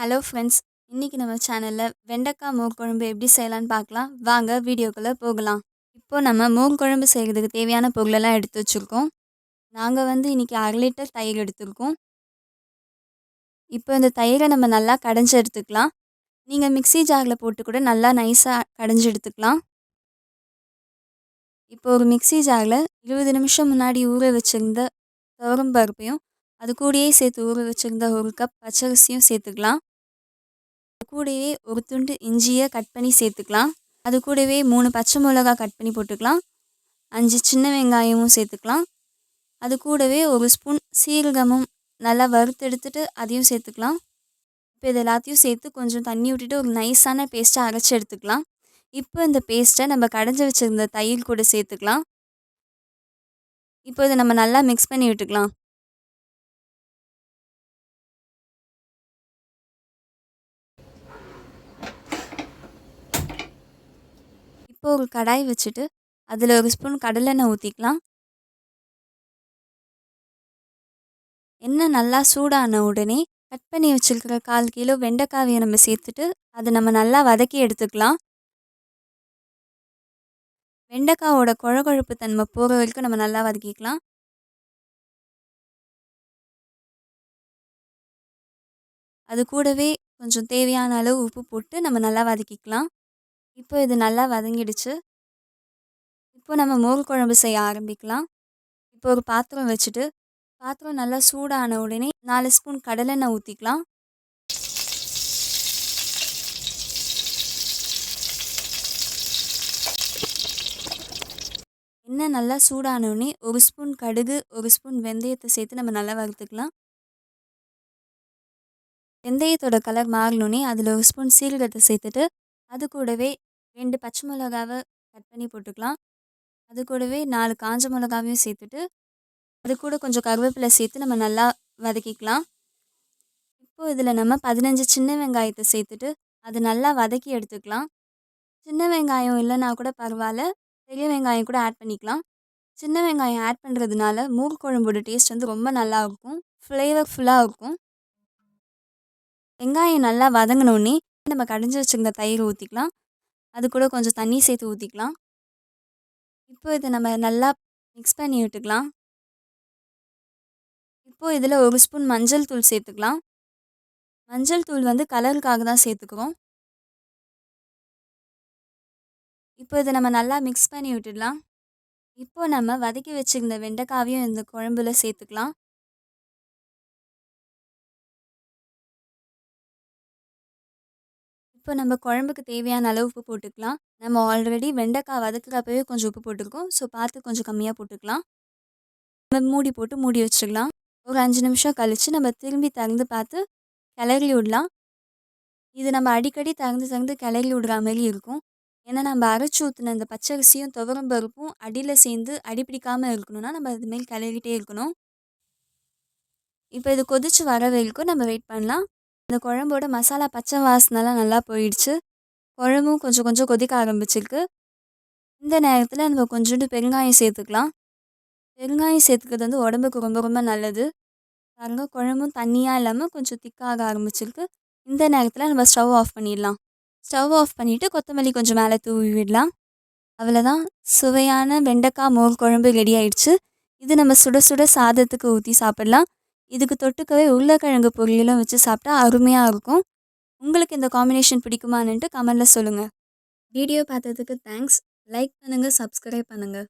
Hello friends, இன்னைக்கு நம்ம சேனலில் வெண்டைக்காய் மோர் குழம்பு எப்படி செய்யலான்னு பார்க்கலாம். வாங்க வீடியோக்குள்ளே போகலாம். இப்போது நம்ம மோர் குழம்பு செய்கிறதுக்கு தேவையான பொருளெல்லாம் எடுத்து வச்சுருக்கோம். நாங்கள் இன்னைக்கு 1/2 லிட்டர் தயிர் எடுத்துருக்கோம். இப்போ இந்த தயிரை நம்ம நல்லா கடைஞ்சி எடுத்துக்கலாம். நீங்கள் மிக்ஸி ஜாரில் போட்டு கூட நல்லா நைஸாக கடைஞ்சி எடுத்துக்கலாம். இப்போ ஒரு மிக்ஸி ஜாரில் 20 நிமிஷம் முன்னாடி ஊற வச்சுருந்த துவரம் பருப்பையும் அது கூடயே சேர்த்து ஊற வச்சுருந்த 1 கப் பச்சரிசியும் சேர்த்துக்கலாம். கூடவே ஒரு துண்டு இஞ்சியை கட் பண்ணி சேர்த்துக்கலாம். அது கூடவே 3 பச்சை மிளகா கட் பண்ணி போட்டுக்கலாம். 5 சின்ன வெங்காயமும் சேர்த்துக்கலாம். அது கூடவே 1 ஸ்பூன் சீரகமும் நல்லா வறுத்தெடுத்துட்டு அதையும் சேர்த்துக்கலாம். இப்போ இது எல்லாத்தையும் சேர்த்து கொஞ்சம் தண்ணி விட்டுட்டு ஒரு நைஸான பேஸ்ட்டை அரைச்சி எடுத்துக்கலாம். இப்போ இந்த பேஸ்ட்டை நம்ம கடைஞ்சி வச்சுருந்த தயிர் கூட சேர்த்துக்கலாம். இப்போ இதை நம்ம நல்லா மிக்ஸ் பண்ணி விட்டுக்கலாம். இப்போ ஒரு கடாய் வச்சுட்டு அதில் 1 ஸ்பூன் கடலெண்ணெய் ஊற்றிக்கலாம். எண்ணெய் நல்லா சூடான உடனே கட் பண்ணி வச்சுருக்கிற 1/4 கிலோ வெண்டைக்காயை நம்ம சேர்த்துட்டு அதை நம்ம நல்லா வதக்கி எடுத்துக்கலாம். வெண்டைக்காவோட கொழகொழப்பு தன்மை போகிற வரைக்கும் நம்ம நல்லா வதக்கிக்கலாம். அது கூடவே கொஞ்சம் தேவையான அளவு உப்பு போட்டு நம்ம நல்லா வதக்கிக்கலாம். இப்போ இது நல்லா வதங்கிடுச்சு. இப்போ நம்ம மோர் குழம்பு செய்ய ஆரம்பிக்கலாம். இப்போ ஒரு பாத்திரம் வச்சுட்டு பாத்திரம் நல்லா சூடான உடனே 4 ஸ்பூன் கடலெண்ணெய் ஊற்றிக்கலாம். எண்ணெய் நல்லா சூடான உடனே 1 ஸ்பூன் கடுகு, 1 ஸ்பூன் வெந்தயத்தை சேர்த்து நம்ம நல்லா வறுத்துக்கலாம். வெந்தயத்தோட கலர் மாறினோடனே அதில் 1 ஸ்பூன் சீரகத்தை சேர்த்துட்டு அது கூடவே 2 பச்சை மிளகாவை கட் பண்ணி போட்டுக்கலாம். அது கூடவே 4 காஞ்ச மிளகாவையும் சேர்த்துட்டு அது கூட கொஞ்சம் கருவேப்பிலை சேர்த்து நம்ம நல்லா வதக்கிக்கலாம். இப்போது இதில் நம்ம 15 சின்ன வெங்காயத்தை சேர்த்துட்டு அது நல்லா வதக்கி எடுத்துக்கலாம். சின்ன வெங்காயம் இல்லைன்னா கூட பரவாயில்ல, பெரிய வெங்காயம் கூட ஆட் பண்ணிக்கலாம். சின்ன வெங்காயம் ஆட் பண்ணுறதுனால மோர் குழம்போட டேஸ்ட் ரொம்ப நல்லாயிருக்கும், ஃப்ளேவர்ஃபுல்லாக இருக்கும். வெங்காயம் நல்லா வதங்கினோடனே நம்ம கடைஞ்சி வச்சுருந்த தயிர் ஊற்றிக்கலாம். அது கூட கொஞ்சம் தண்ணி சேர்த்து ஊற்றிக்கலாம். இப்போ இதை நம்ம நல்லா மிக்ஸ் பண்ணி விட்டுக்கலாம். இப்போது இதில் 1 ஸ்பூன் மஞ்சள் தூள் சேர்த்துக்கலாம். மஞ்சள் தூள் கலருக்காக தான் சேர்த்துக்கிறோம். இப்போ இதை நம்ம நல்லா மிக்ஸ் பண்ணி விட்டுடலாம். இப்போ நம்ம வதக்கி வச்சுருந்த வெண்டைக்காவையும் இந்த குழம்புல சேர்த்துக்கலாம். இப்போ நம்ம குழம்புக்கு தேவையான அளவு உப்பு போட்டுக்கலாம். நம்ம ஆல்ரெடி வெண்டைக்காய் வதக்குறப்பவே கொஞ்சம் உப்பு போட்டிருக்கோம். ஸோ பார்த்து கொஞ்சம் கம்மியாக போட்டுக்கலாம். நம்ம மூடி வச்சிடலாம். ஒரு 5 நிமிஷம் கழித்து நம்ம திரும்பி திறந்து பார்த்து கிளறி விடலாம். இது நம்ம அடிக்கடி திறந்து கிளறி விடுற மாதிரி இருக்கும். ஏன்னா நம்ம அரைச்சி ஊற்றின இந்த பச்சரிசியும் துவரம் பருப்பும் அடியில் சேர்ந்து அடிப்பிடிக்காமல் இருக்கணும்னா நம்ம இதுமாரி கிளறிட்டே இருக்கணும். இப்போ இது கொதித்து வர வரைக்கும் நம்ம வெயிட் பண்ணலாம். இந்த குழம்போட மசாலா பச்சை வாசனைலாம் நல்லா போயிடுச்சு. குழம்பும் கொஞ்சம் கொஞ்சம் கொதிக்க ஆரம்பிச்சிருக்கு. இந்த நேரத்தில் நம்ம கொஞ்சோண்டு பெருங்காயம் சேர்த்துக்கலாம். பெருங்காயம் சேர்த்துக்கிறது உடம்புக்கு ரொம்ப ரொம்ப நல்லது. பாருங்க, குழம்பும் தண்ணியாக இல்லாமல் கொஞ்சம் திக்காக ஆரம்பிச்சிருக்கு. இந்த நேரத்தில் நம்ம ஸ்டவ் ஆஃப் பண்ணிடலாம். ஸ்டவ் ஆஃப் பண்ணிவிட்டு கொத்தமல்லி கொஞ்சம் மேலே தூவி விடலாம். அவ்வளோதான், சுவையான வெண்டைக்காய் மோர் குழம்பு ரெடி ஆயிடுச்சு. இது நம்ம சுட சுட சாதத்துக்கு ஊற்றி சாப்பிடலாம். இதுக்கு தொட்டுக்கவே உருளைக்கிழங்கு பொரியலும் வச்சு சாப்பிட்டா அருமையாக இருக்கும். உங்களுக்கு இந்த காம்பினேஷன் பிடிக்குமான்னுட்டு கமெண்டில் சொல்லுங்கள். வீடியோ பார்த்ததுக்கு தேங்க்ஸ். லைக் பண்ணுங்கள், சப்ஸ்கிரைப் பண்ணுங்கள்.